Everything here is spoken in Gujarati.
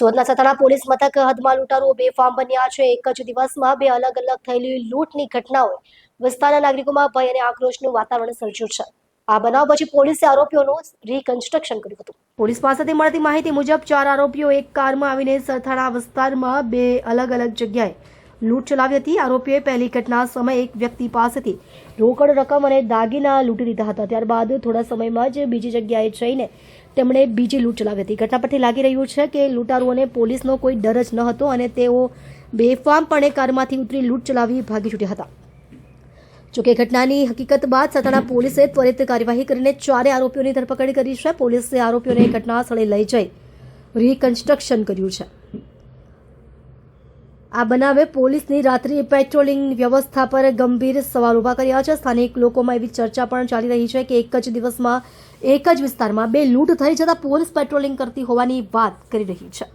સુરતના સતાણા પોલીસ મથક હદમાં લૂંટારુઓ બેફામ બન્યા છે। એક જ દિવસમાં બે અલગ અલગ થયેલી લૂંટની ઘટનાઓએ વિસ્તારના નાગરિકોમાં ભય અને આક્રોશનું વાતાવરણ સર્જ્યું છે। આ બનાવ પછી પોલીસે આરોપીઓનું રિકન્સ્ટ્રક્શન કર્યું હતું। પોલીસ પાસેથી મળતી માહિતી મુજબ 4 આરોપીઓ એક કારમાં આવીને સરથાણા વિસ્તારમાં બે અલગ અલગ જગ્યાએ લૂંટ ચલાવી હતી। આરોપીઓએ પહેલી ઘટના સમયે એક વ્યક્તિ પાસેથી રોકડ રકમ અને દાગીના લૂંટી લીધા હતા। ત્યારબાદ થોડા સમયમાં જ બીજી જગ્યાએ જઈને તેમણે બીજી લૂંટ ચલાવી હતી। ઘટના પરથી લાગી રહ્યું છે કે લૂંટારુઓને પોલીસનો કોઈ ડર જ ન હતો અને તેઓ બેફામપણે કારમાંથી ઉતરી લૂંટ ચલાવી ભાગી છૂટ્યા હતા। જોકે ઘટનાની હકીકત બાદ સતાણા પોલીસે ત્વરિત કાર્યવાહી કરીને 4 આરોપીઓની ધરપકડ કરી છે। પોલીસે આરોપીઓને ઘટના સ્થળે લઈ જઈ રિકન્સ્ટ્રક્શન કર્યું છે। આ બનાવે પોલીસની રાત્રિ પેટ્રોલિંગ વ્યવસ્થા પર ગંભીર સવાલ ઉભા કર્યા છે। સ્થાનિક લોકોમાં એવી ચર્ચા પણ ચાલી રહી છે કે એક જ દિવસમાં એક જ વિસ્તારમાં બે લૂંટ થઈ જતા પોલીસ પેટ્રોલિંગ કરતી હોવાની વાત કરી રહી છે।